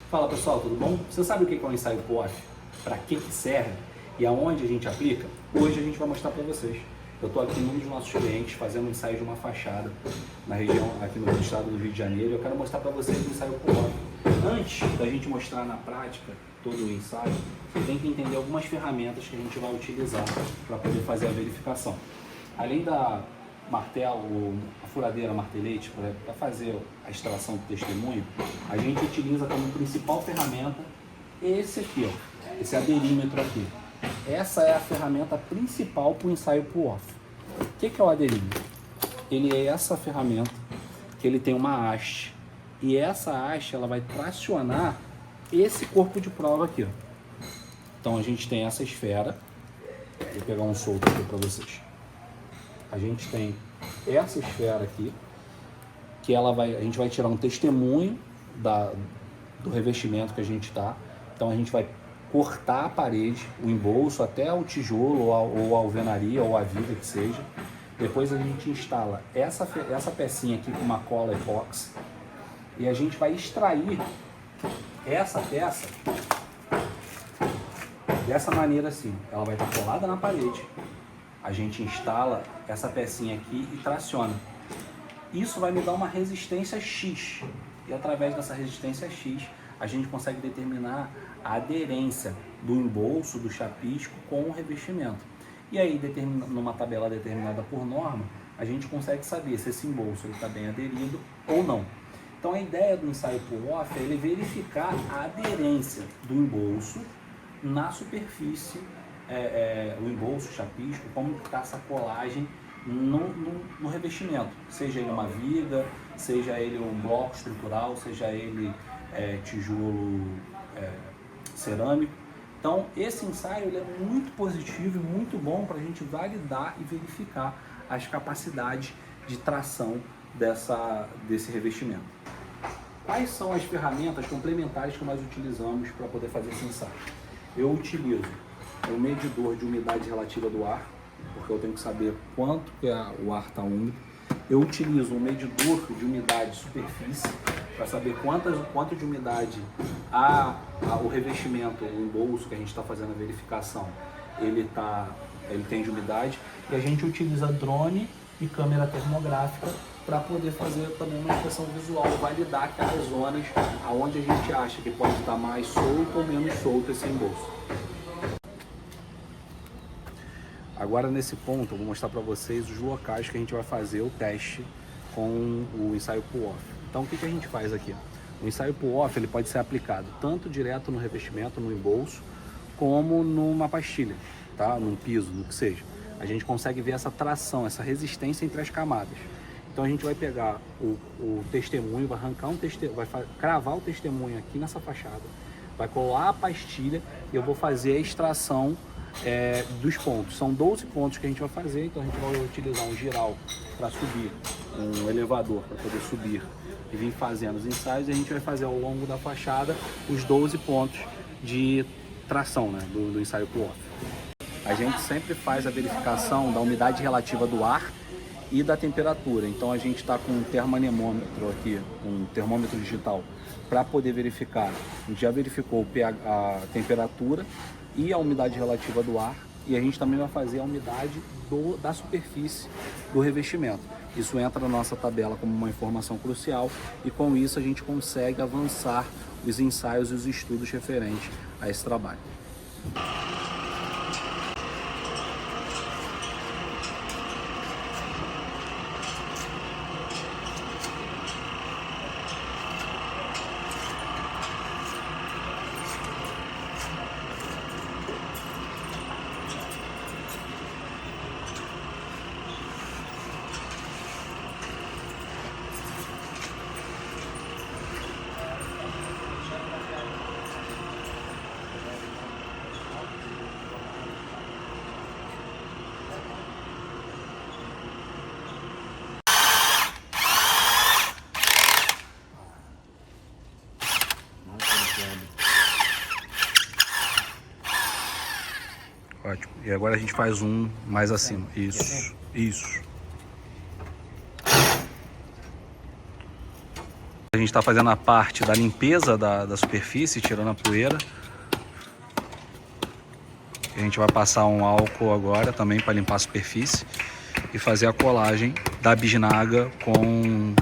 Fala pessoal, tudo bom? Você sabe o que é um ensaio POF? Para que serve e aonde a gente aplica? Hoje a gente vai mostrar para vocês. Eu estou aqui num dos nossos clientes fazendo um ensaio de uma fachada na região, aqui no estado do Rio de Janeiro. Eu quero mostrar para vocês o ensaio POF. Antes da gente mostrar na prática todo o ensaio, você tem que entender algumas ferramentas que a gente vai utilizar para poder fazer a verificação. Além da martelo, a furadeira martelete para fazer a extração do testemunho, a gente utiliza como principal ferramenta esse aqui, ó, esse aderímetro aqui. Essa é a ferramenta principal para o ensaio POF. O que é o aderímetro? Ele é essa ferramenta que ele tem uma haste, e essa haste ela vai tracionar esse corpo de prova aqui, ó. Então a gente tem essa esfera, vou pegar um solto aqui para vocês. A gente tem essa esfera aqui, que a gente vai tirar um testemunho do revestimento que a gente está. Então a gente vai cortar a parede, o embolso, até o tijolo, ou a alvenaria, ou a viga que seja. Depois a gente instala essa pecinha aqui com uma cola epóxi. E a gente vai extrair essa peça dessa maneira assim. Ela vai estar colada na parede. A gente instala essa pecinha aqui e traciona. Isso vai me dar uma resistência X. E através dessa resistência X, a gente consegue determinar a aderência do embolso, do chapisco com o revestimento. E aí, numa tabela determinada por norma, a gente consegue saber se esse embolso está bem aderido ou não. Então a ideia do ensaio POF é ele verificar a aderência do embolso na superfície, o embolso, o chapisco, como está essa colagem no revestimento, seja ele uma viga, seja ele um bloco estrutural, seja ele tijolo cerâmico. Então esse ensaio ele é muito positivo e muito bom para a gente validar e verificar as capacidades de tração desse revestimento. Quais são as ferramentas complementares que nós utilizamos para poder fazer esse ensaio? Eu utilizo o medidor de umidade relativa do ar, porque eu tenho que saber quanto que o ar está úmido. Eu utilizo um medidor de umidade de superfície, para saber quanto de umidade o revestimento, o embolso que a gente está fazendo a verificação, ele tem de umidade. E a gente utiliza drone e câmera termográfica para poder fazer também uma inspeção visual, validar aquelas zonas onde a gente acha que pode estar mais solto ou menos solto esse embolso. Agora nesse ponto eu vou mostrar para vocês os locais que a gente vai fazer o teste com o ensaio POF. Então o que a gente faz aqui? O ensaio POF ele pode ser aplicado tanto direto no revestimento, no embolso, como numa pastilha, tá? Num piso, no que seja. A gente consegue ver essa tração, essa resistência entre as camadas. Então a gente vai pegar o testemunho, vai arrancar vai cravar o testemunho aqui nessa fachada, vai colar a pastilha e eu vou fazer a extração dos pontos. São 12 pontos que a gente vai fazer, então a gente vai utilizar um giral para subir, um elevador para poder subir e vir fazendo os ensaios, e a gente vai fazer ao longo da fachada os 12 pontos de tração, né, do ensaio POF. A gente sempre faz a verificação da umidade relativa do ar e da temperatura. Então a gente está com um termoanemômetro aqui, um termômetro digital, para poder verificar. A gente já verificou a temperatura e a umidade relativa do ar, e a gente também vai fazer a umidade da superfície do revestimento. Isso entra na nossa tabela como uma informação crucial, e com isso a gente consegue avançar os ensaios e os estudos referentes a esse trabalho. Ótimo. E agora a gente faz um mais acima. Isso. A gente está fazendo a parte da limpeza da superfície, tirando a poeira. A gente vai passar um álcool agora também para limpar a superfície e fazer a colagem da bisnaga com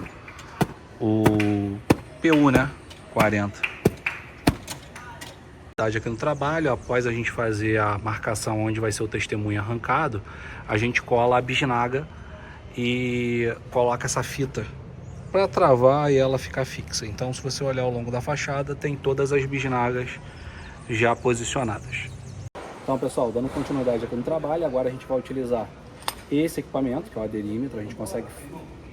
o PU, né? 40. Aqui no trabalho, após a gente fazer a marcação onde vai ser o testemunho arrancado, a gente cola a bisnaga e coloca essa fita para travar e ela ficar fixa. Então, se você olhar ao longo da fachada, tem todas as bisnagas já posicionadas. Então, pessoal, dando continuidade aqui no trabalho, agora a gente vai utilizar esse equipamento, que é o aderímetro. A gente consegue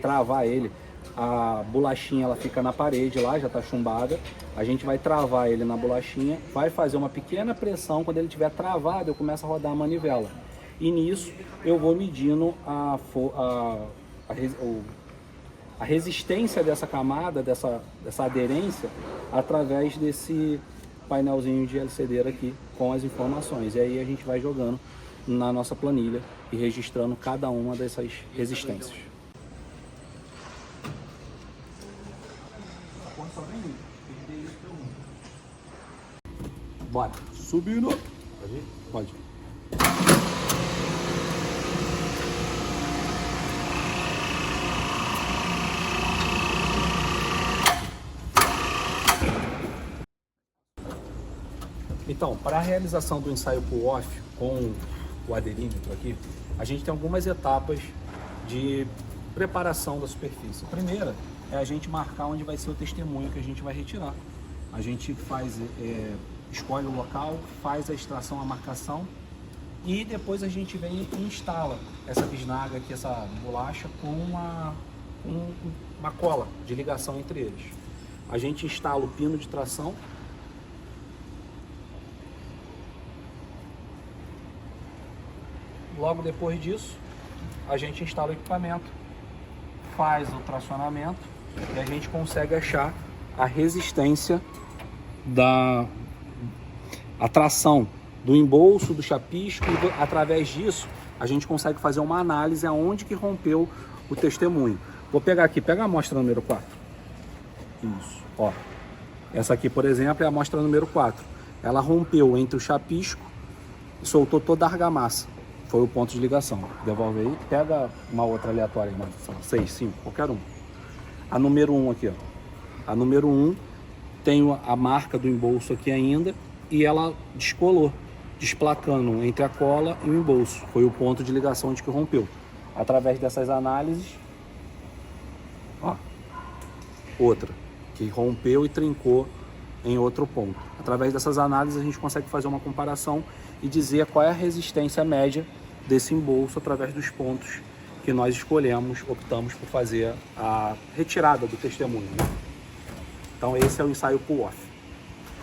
travar ele. A bolachinha ela fica na parede lá, já está chumbada. A gente vai travar ele na bolachinha, vai fazer uma pequena pressão. Quando ele estiver travado, eu começo a rodar a manivela. E nisso eu vou medindo a resistência dessa camada, dessa aderência, através desse painelzinho de LCD aqui com as informações. E aí a gente vai jogando na nossa planilha e registrando cada uma dessas resistências. Bora. Subindo. Pode ir? Pode. Então, para a realização do ensaio pull-off com o aderímetro aqui, a gente tem algumas etapas de preparação da superfície. A primeira é a gente marcar onde vai ser o testemunho que a gente vai retirar. A gente escolhe o local, faz a extração, a marcação e depois a gente vem e instala essa bisnaga aqui, essa bolacha com uma cola de ligação entre eles. A gente instala o pino de tração. Logo depois disso, a gente instala o equipamento, faz o tracionamento e a gente consegue achar a resistência da tração do embolso, do chapisco, e através disso a gente consegue fazer uma análise aonde que rompeu o testemunho. Vou pegar aqui, pega a amostra número 4. Isso, ó. Essa aqui, por exemplo, é a amostra número 4. Ela rompeu entre o chapisco e soltou toda a argamassa. Foi o ponto de ligação. Devolve aí, pega uma outra aleatória, 6, 5, qualquer um. A número 1 aqui, ó. A número 1 tem a marca do embolso aqui ainda e ela descolou, desplacando entre a cola e o embolso. Foi o ponto de ligação onde que rompeu. Através dessas análises, ó, outra que rompeu e trincou em outro ponto. Através dessas análises a gente consegue fazer uma comparação e dizer qual é a resistência média desse embolso através dos pontos que nós optamos por fazer a retirada do testemunho. Então esse é o ensaio pull-off.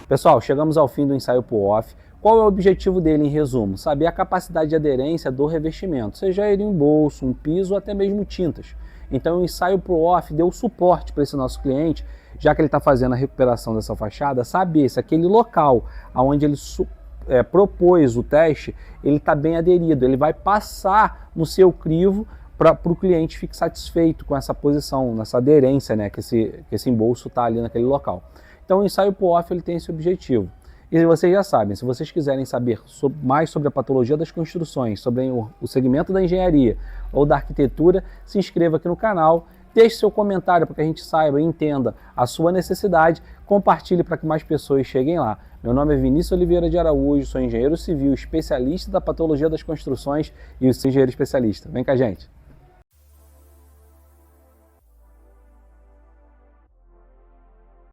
Pessoal, chegamos ao fim do ensaio pull-off. Qual é o objetivo dele em resumo? Saber a capacidade de aderência do revestimento, seja ele um embolso, um piso ou até mesmo tintas. Então o ensaio pull-off deu suporte para esse nosso cliente, já que ele está fazendo a recuperação dessa fachada, saber se aquele local onde ele propôs o teste, ele está bem aderido, ele vai passar no seu crivo para o cliente fique satisfeito com essa posição, nessa aderência, né, que esse embolso está ali naquele local. Então o ensaio pull-off ele tem esse objetivo. E vocês já sabem, se vocês quiserem saber mais sobre a patologia das construções, sobre o segmento da engenharia ou da arquitetura, se inscreva aqui no canal, deixe seu comentário para que a gente saiba e entenda a sua necessidade, compartilhe para que mais pessoas cheguem lá. Meu nome é Vinícius Oliveira de Araújo, sou engenheiro civil, especialista da patologia das construções e engenheiro especialista. Vem com a gente!